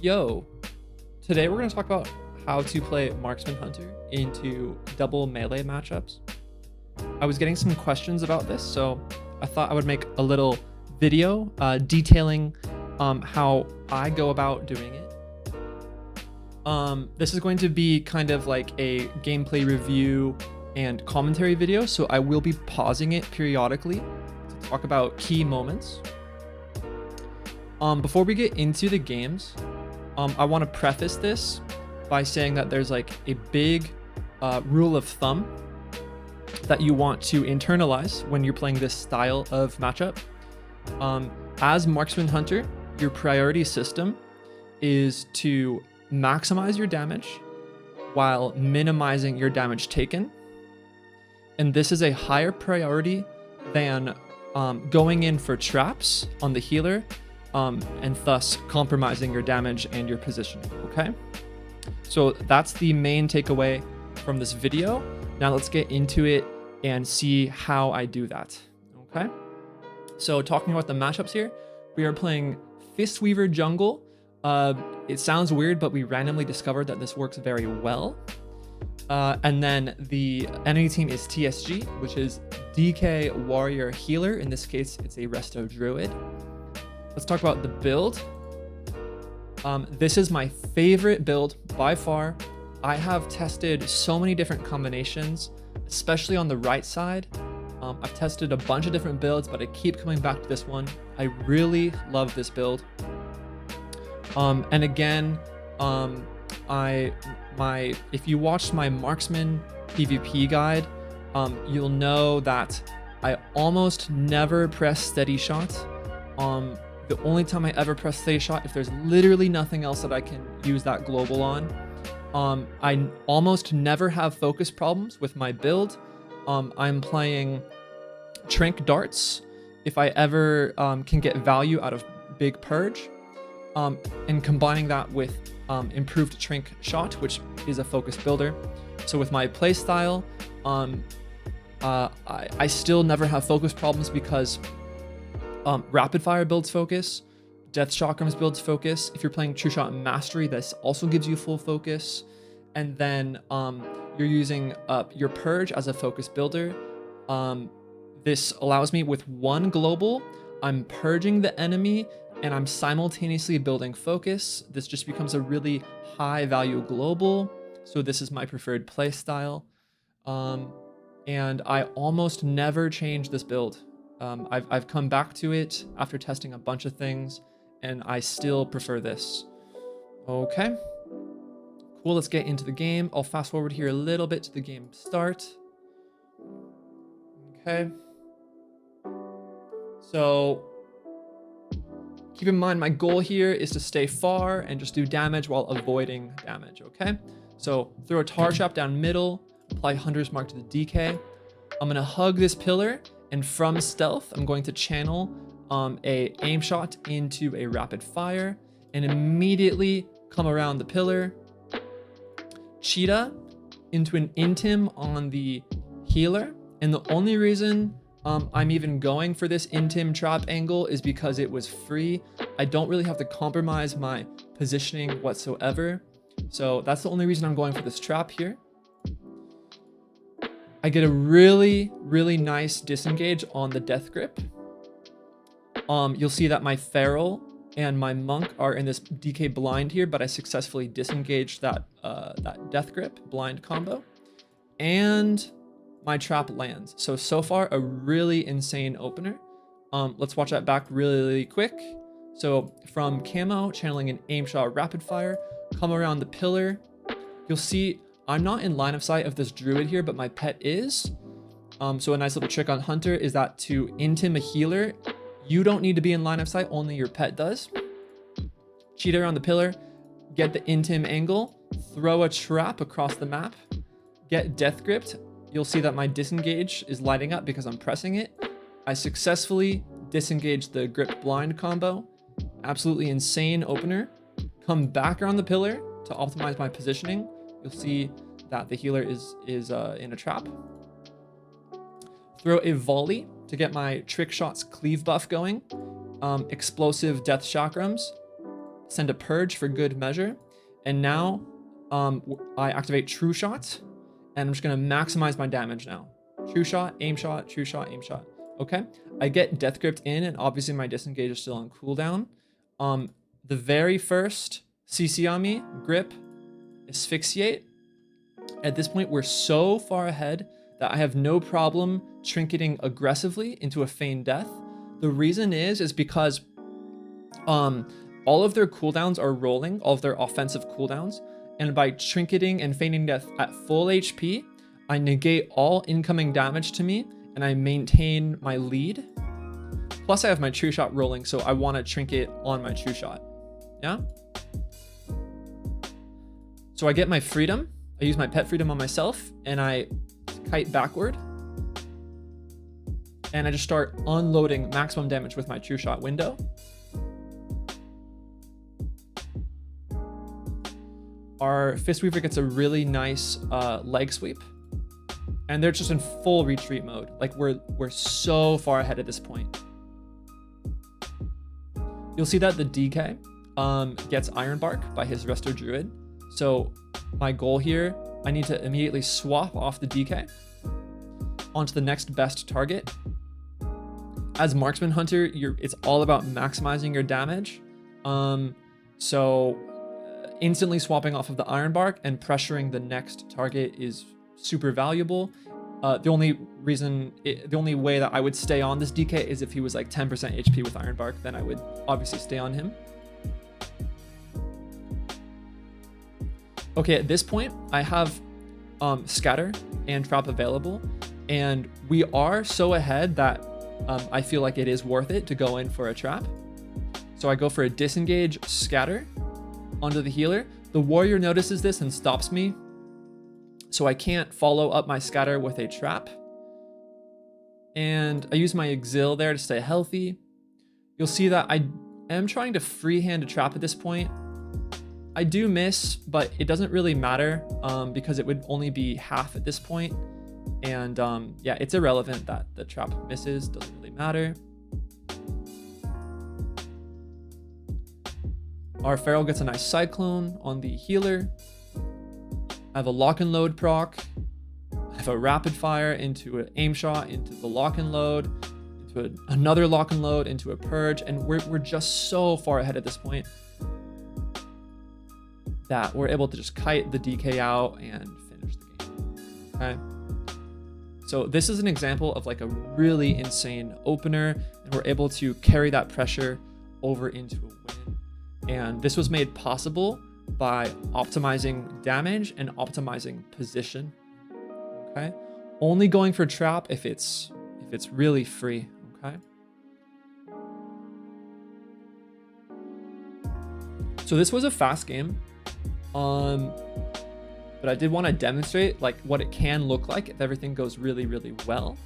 Yo, today we're going to talk about how to play Marksman Hunter into double melee matchups. I was getting some questions about this, so I thought I would make a little video detailing how I go about doing it. This is going to be kind of like a gameplay review and commentary video, so I will be pausing it periodically to talk about key moments. Before we get into the games, I want to preface this by saying that there's like a big rule of thumb that you want to internalize when you're playing this style of matchup. As Marksman Hunter, your priority system is to maximize your damage while minimizing your damage taken. And this is a higher priority than going in for traps on the healer and thus compromising your damage and your positioning, okay? So that's the main takeaway from this video. Now let's get into it and see how I do that, okay? So talking about the matchups here, we are playing Fistweaver Jungle. It sounds weird, but we randomly discovered that this works very well. And then the enemy team is TSG, which is DK Warrior Healer. In this case, it's a Resto Druid. Let's talk about the build. This is my favorite build by far. I have tested so many different combinations, especially on the right side. I've tested a bunch of different builds, but I keep coming back to this one. I really love this build. And again, if you watched my Marksman PvP guide, you'll know that I almost never press steady shot. The only time I ever press steady shot, if there's literally nothing else that I can use that global on. I almost never have focus problems with my build. I'm playing Trank Darts if I ever can get value out of Big Purge, and combining that with improved Trank Shot, which is a focus builder. So with my playstyle, I still never have focus problems because Rapid Fire builds focus, Death Chakrams builds focus. If you're playing True Shot Mastery, this also gives you full focus. And then you're using your Purge as a focus builder. This allows me with one global, I'm purging the enemy and I'm simultaneously building focus. This just becomes a really high value global. So this is my preferred play style. And I almost never change this build. I've come back to it after testing a bunch of things, and I still prefer this. Okay, cool, let's get into the game. I'll fast forward here a little bit to the game start. Okay, so keep in mind my goal here is to stay far and just do damage while avoiding damage, okay? So throw a tar trap down middle, apply Hunter's Mark to the DK. I'm gonna hug this pillar, and from stealth, I'm going to channel a aim shot into a rapid fire and immediately come around the pillar. Cheetah into an intim on the healer. And the only reason I'm even going for this intim trap angle is because it was free. I don't really have to compromise my positioning whatsoever. So that's the only reason I'm going for this trap here. I get a really, really nice disengage on the death grip. You'll see that my feral and my monk are in this DK blind here, but I successfully disengaged that death grip blind combo, and my trap lands. So far a really insane opener. Let's watch that back really quick. So from camo, channeling an aim shot rapid fire, come around the pillar. You'll see I'm not in line of sight of this druid here, but my pet is. So a nice little trick on Hunter is that to intim a healer, you don't need to be in line of sight, only your pet does. Cheat around the pillar, get the intim angle, throw a trap across the map, get death gripped. You'll see that my disengage is lighting up because I'm pressing it. I successfully disengaged the grip blind combo. Absolutely insane opener. Come back around the pillar to optimize my positioning. You'll see that the healer is in a trap. Throw a volley to get my trick shots cleave buff going. Explosive death chakrams. send a purge for good measure. And now I activate true shot, and I'm just gonna maximize my damage now. True shot, aim shot, true shot, aim shot. Okay, I get death gripped in, and obviously my disengage is still on cooldown. The very first CC on me, grip, asphyxiate. At this point, we're so far ahead that I have no problem trinketing aggressively into a feigned death. The reason is because all of their cooldowns are rolling, all of their offensive cooldowns, and by trinketing and feigning death at full HP, I negate all incoming damage to me, and I maintain my lead. Plus, I have my true shot rolling, so I want to trinket on my true shot. Yeah? So I get my freedom. I use my pet freedom on myself, and I kite backward. And I just start unloading maximum damage with my true shot window. Our Fistweaver gets a really nice leg sweep. And they're just in full retreat mode. Like we're so far ahead at this point. You'll see that the DK gets Iron Bark by his Resto Druid. So my goal here, I need to immediately swap off the DK onto the next best target. As Marksman Hunter, it's all about maximizing your damage. So instantly swapping off of the Iron Bark and pressuring the next target is super valuable. The only way that I would stay on this DK is if he was like 10% HP with Iron Bark, then I would obviously stay on him. Okay, at this point, I have Scatter and Trap available, and we are so ahead that I feel like it is worth it to go in for a trap. So I go for a disengage Scatter onto the healer. The warrior notices this and stops me, so I can't follow up my Scatter with a trap. And I use my Exil there to stay healthy. You'll see that I am trying to freehand a trap at this point. I do miss, but it doesn't really matter because it would only be half at this point. And yeah, it's irrelevant that the trap misses, doesn't really matter. Our Feral gets a nice Cyclone on the healer. I have a lock and load proc. I have a rapid fire into an aim shot, into the lock and load, into another lock and load, into a purge, and we're just so far ahead at this point that we're able to just kite the DK out and finish the game. Okay. So this is an example of like a really insane opener, and we're able to carry that pressure over into a win. And this was made possible by optimizing damage and optimizing position. Okay. Only going for trap if it's really free. Okay. So this was a fast game. But I did want to demonstrate like what it can look like if everything goes really, really well.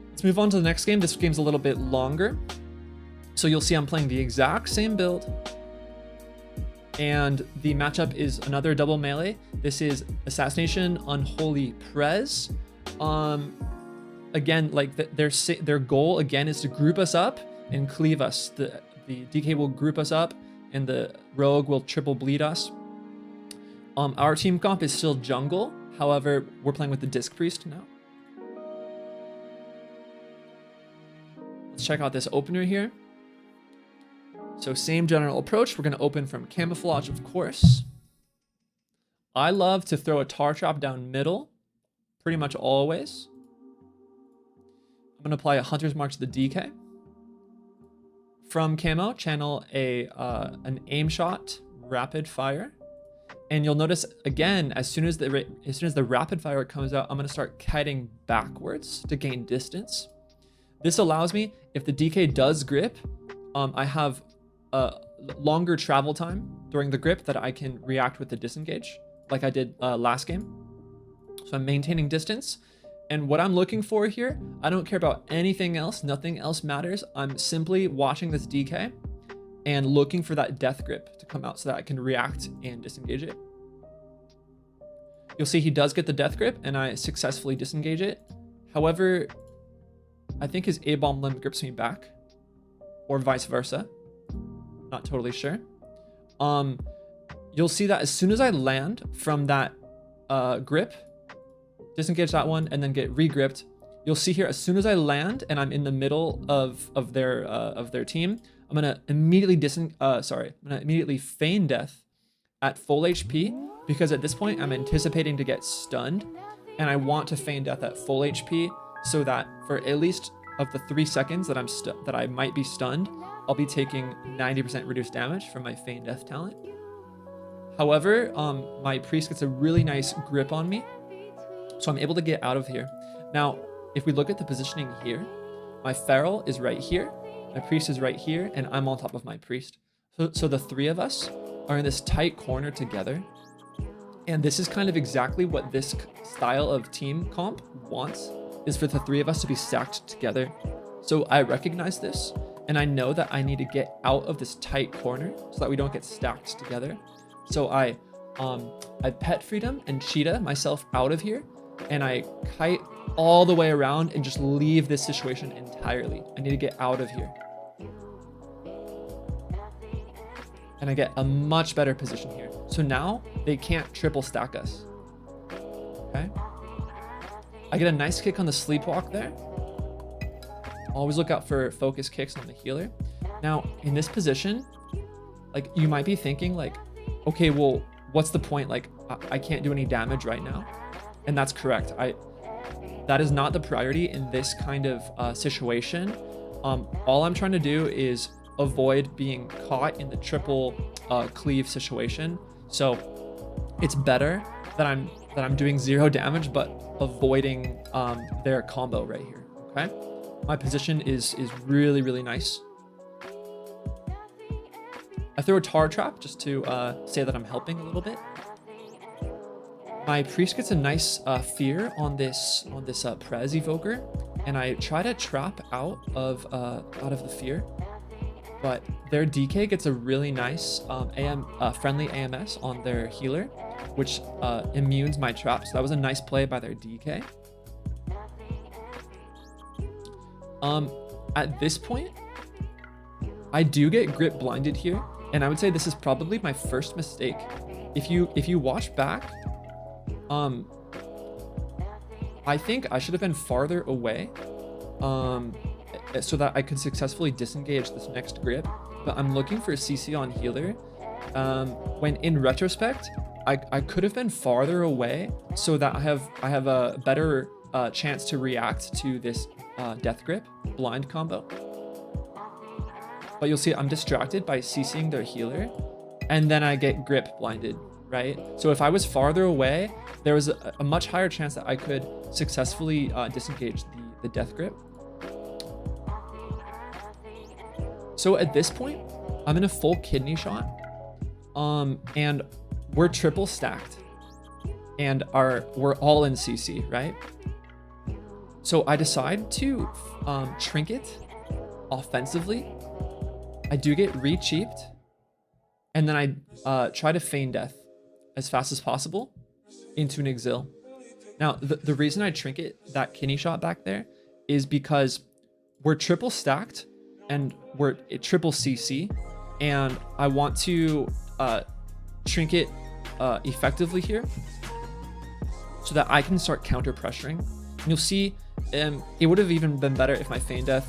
Let's move on to the next game. This game's a little bit longer. So you'll see I'm playing the exact same build. And the matchup is another double melee. This is Assassination Unholy Prez. Again, like their goal again is to group us up and cleave us. The DK will group us up, and the rogue will triple bleed us. Our team comp is still jungle. However, we're playing with the Disc Priest now. Let's check out this opener here. So same general approach. We're going to open from Camouflage, of course. I love to throw a tar trap down middle, pretty much always. I'm going to apply a Hunter's Mark to the DK. From Camo, channel an aim shot, rapid fire. And you'll notice again, as soon as the rapid fire comes out, I'm going to start kiting backwards to gain distance. This allows me, if the DK does grip, I have a longer travel time during the grip that I can react with the disengage, like I did last game. So I'm maintaining distance. And what I'm looking for here, I don't care about anything else. Nothing else matters. I'm simply watching this DK and looking for that death grip to come out so that I can react and disengage it. You'll see he does get the death grip and I successfully disengage it. However, I think his A-bomb limb grips me back, or vice versa. not totally sure. You'll see that as soon as I land from that grip, disengage that one and then get regripped, you'll see here as soon as I land and I'm in the middle of their team, I'm gonna immediately feign death at full HP, because at this point I'm anticipating to get stunned, and I want to feign death at full HP so that for at least of the 3 seconds that I might be stunned, I'll be taking 90% reduced damage from my feign death talent. However, my priest gets a really nice grip on me, so I'm able to get out of here. Now, if we look at the positioning here, my feral is right here, my priest is right here, and I'm on top of my priest. So the three of us are in this tight corner together. And this is kind of exactly what this style of team comp wants, is for the three of us to be stacked together. So I recognize this, and I know that I need to get out of this tight corner so that we don't get stacked together. So I pet freedom and cheetah myself out of here, and I kite all the way around and just leave this situation entirely. I need to get out of here. And I get a much better position here. So now they can't triple stack us. Okay. I get a nice kick on the sleepwalk there. Always look out for focus kicks on the healer. Now in this position, like you might be thinking like, okay, well, what's the point? Like I can't do any damage right now. And that's correct. That is not the priority in this kind of situation. All I'm trying to do is avoid being caught in the triple cleave situation. So it's better that I'm doing 0 damage, but avoiding their combo right here. Okay, my position is really, really nice. I throw a tar trap just to say that I'm helping a little bit. My priest gets a nice fear on this Prez evoker, and I try to trap out of the fear. But their DK gets a really nice friendly AMS on their healer, which immunes my trap. So that was a nice play by their DK. At this point, I do get grip blinded here, and I would say this is probably my first mistake. If you watch back, I think I should have been farther away. So that I could successfully disengage this next grip, but I'm looking for a CC on healer. When in retrospect, I could have been farther away so that I have a better chance to react to this death grip blind combo. But you'll see I'm distracted by CCing their healer, and then I get grip blinded, right? So if I was farther away, there was a much higher chance that I could successfully disengage the death grip. So at this point, I'm in a full kidney shot, and we're triple stacked, and we're all in CC, right? So I decide to trinket offensively. I do get re-cheaped, and then I try to feign death as fast as possible into an exil. Now, the reason I trinket that kidney shot back there is because we're triple stacked, and we're at triple CC, and I want to trinket effectively here so that I can start counter pressuring. And you'll see it would have even been better if my feign death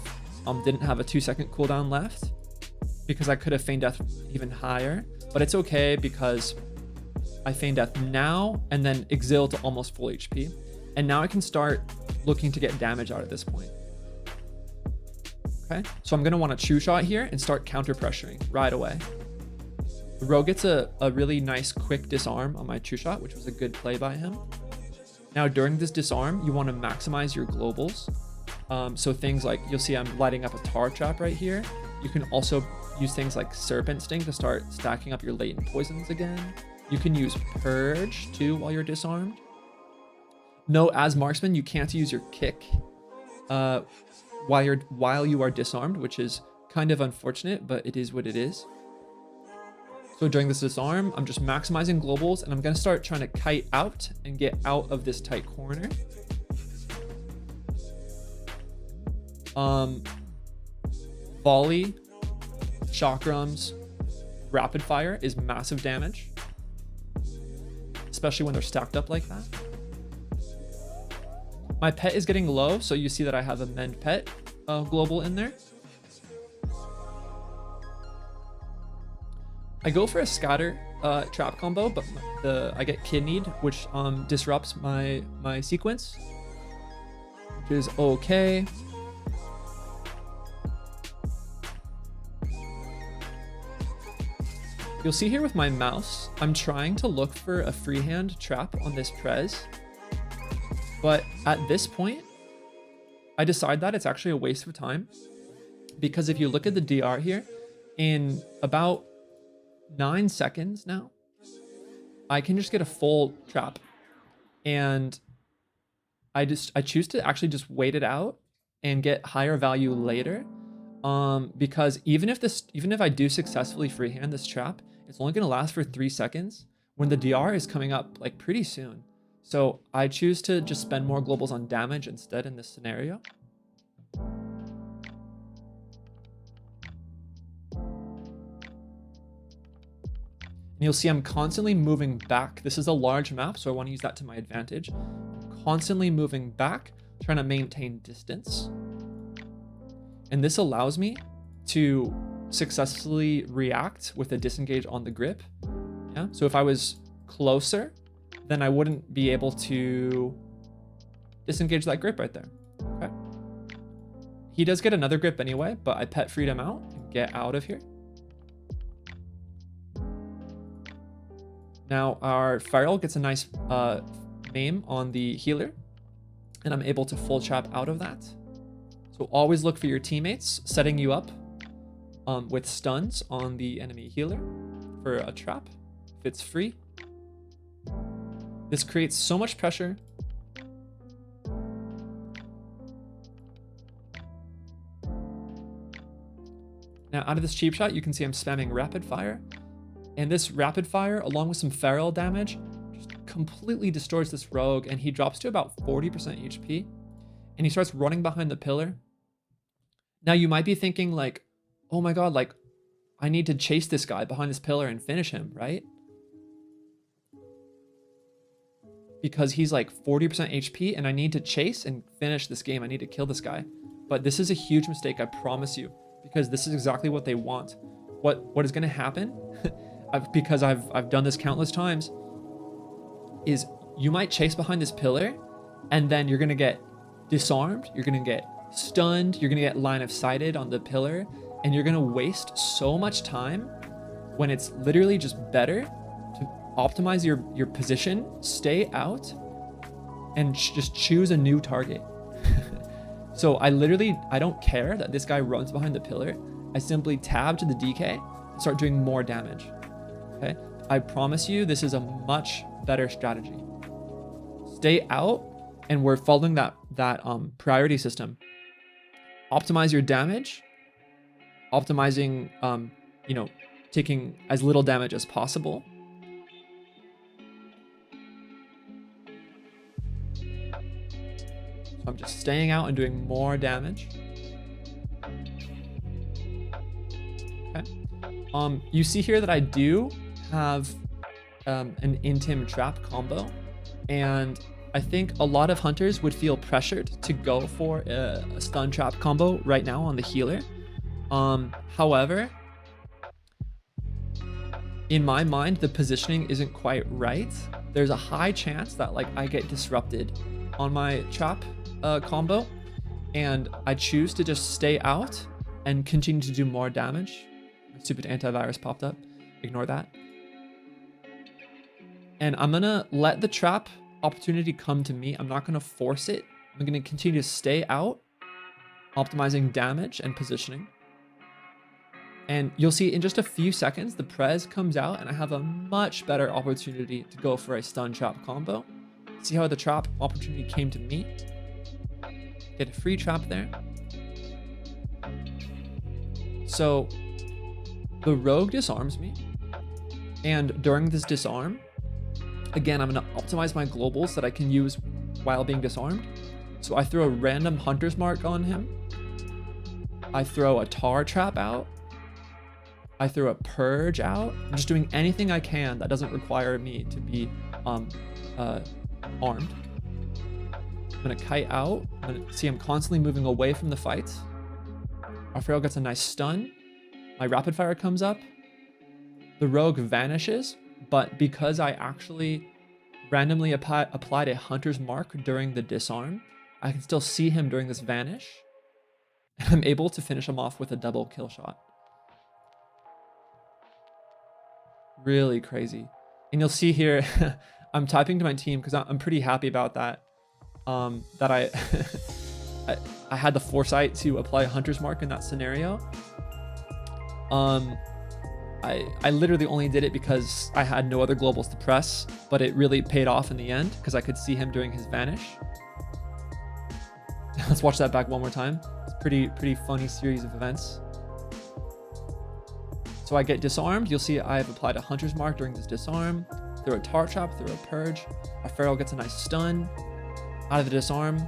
didn't have a 2-second cooldown left, because I could have feign death even higher, but it's okay because I feign death now and then exil to almost full HP, and now I can start looking to get damage out at this point. Okay, so I'm gonna want to true shot here and start counter pressuring right away. The rogue gets a really nice quick disarm on my true shot, which was a good play by him. Now during this disarm, you want to maximize your globals. So things like, you'll see I'm lighting up a tar trap right here. You can also use things like Serpent Sting to start stacking up your latent poisons again. You can use Purge too while you're disarmed. No, as marksman, you can't use your kick while you are disarmed, which is kind of unfortunate, but it is what it is. So during this disarm, I'm just maximizing globals, and I'm gonna start trying to kite out and get out of this tight corner. Volley, chakrams, rapid fire is massive damage, especially when they're stacked up like that. My pet is getting low, so you see that I have a mend pet global in there. I go for a scatter trap combo, but I get kidneyed, which disrupts my sequence, which is okay. You'll see here with my mouse, I'm trying to look for a freehand trap on this Prez, but at this point, I decide that it's actually a waste of time, because if you look at the DR here, in about 9 seconds now, I can just get a full trap, and I choose to actually just wait it out and get higher value later, because even if I do successfully freehand this trap, it's only going to last for 3 seconds when the DR is coming up like pretty soon. So I choose to just spend more globals on damage instead in this scenario. And you'll see I'm constantly moving back. This is a large map, so I want to use that to my advantage. I'm constantly moving back, trying to maintain distance. And this allows me to successfully react with a disengage on the grip. Yeah. So if I was closer, then I wouldn't be able to disengage that grip right there. Okay. He does get another grip anyway, but I pet freed him out and get out of here. Now our Feral gets a nice name on the healer, and I'm able to full trap out of that. So always look for your teammates setting you up with stuns on the enemy healer for a trap if it's free. This creates so much pressure. Now out of this cheap shot, you can see I'm spamming rapid fire. And this rapid fire, along with some feral damage, just completely destroys this rogue, and he drops to about 40% HP. And he starts running behind the pillar. Now you might be thinking like, oh my god, like I need to chase this guy behind this pillar and finish him, right? Because he's like 40% HP and I need to chase and finish this game. I need to kill this guy. But this is a huge mistake, I promise you, because this is exactly what they want. What is going to happen, because I've done this countless times, is you might chase behind this pillar and then you're going to get disarmed, you're going to get stunned, you're going to get line of sighted on the pillar, and you're going to waste so much time when it's literally just better to optimize your position, stay out, and just choose a new target. So I don't care that this guy runs behind the pillar. I simply tab to the DK and start doing more damage. Okay? I promise you this is a much better strategy. Stay out, and we're following that priority system. Optimize your damage, optimizing, taking as little damage as possible. So I'm just staying out and doing more damage. Okay. You see here that I do have an Intim trap combo, and I think a lot of hunters would feel pressured to go for a stun trap combo right now on the healer. However, in my mind, the positioning isn't quite right. There's a high chance that like I get disrupted on my trap combo, and I choose to just stay out and continue to do more damage. Stupid antivirus popped up. Ignore that. And I'm gonna let the trap opportunity come to me. I'm not going to force it. I'm going to continue to stay out, optimizing damage and positioning. And you'll see in just a few seconds, the Prez comes out and I have a much better opportunity to go for a stun trap combo. See how the trap opportunity came to me? Get a free trap there. So the rogue disarms me. And during this disarm, again, I'm going to optimize my globals that I can use while being disarmed. So I throw a random hunter's mark on him. I throw a tar trap out. I throw a purge out. I'm just doing anything I can that doesn't require me to be armed. I'm gonna kite out. See, I'm constantly moving away from the fight. Our Pharaoh gets a nice stun. My rapid fire comes up. The rogue vanishes, but because I actually randomly applied a hunter's mark during the disarm, I can still see him during this vanish. And I'm able to finish him off with a double kill shot. Really crazy. And you'll see here, I'm typing to my team because I'm pretty happy about that. That I had the foresight to apply a hunter's mark in that scenario. I literally only did it because I had no other globals to press, but it really paid off in the end because I could see him during his vanish. Let's watch that back one more time. It's pretty funny series of events. So I get disarmed. You'll see I have applied a hunter's mark during this disarm. Throw a tar trap, throw a purge. Our Pharaoh gets a nice stun out of the disarm.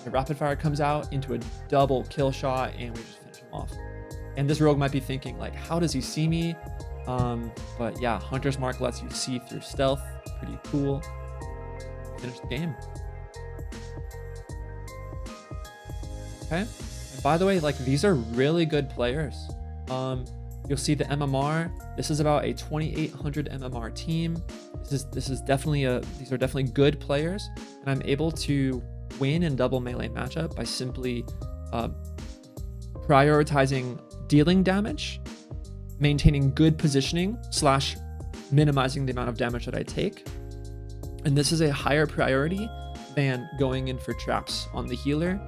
The rapid fire comes out into a double kill shot, and we just finish him off. And this rogue might be thinking, like, how does he see me? But yeah, hunter's mark lets you see through stealth. Pretty cool. Finish the game. Okay. And by the way, like, these are really good players. You'll see the MMR. This is about a 2800 MMR team. This is definitely these are definitely good players, and I'm able to win in double melee matchup by simply prioritizing dealing damage, maintaining good positioning / minimizing the amount of damage that I take. And this is a higher priority than going in for traps on the healer.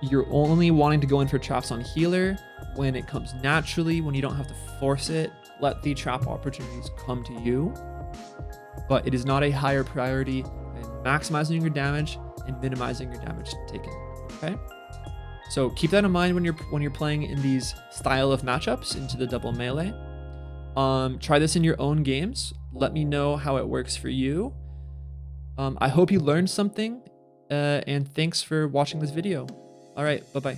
You're only wanting to go in for traps on healer when it comes naturally, when you don't have to force it. Let the trap opportunities come to you. But it is not a higher priority than maximizing your damage and minimizing your damage taken. Okay? So keep that in mind when you're playing in these style of matchups into the double melee. Try this in your own games. Let me know how it works for you. I hope you learned something, and thanks for watching this video. All right, bye-bye.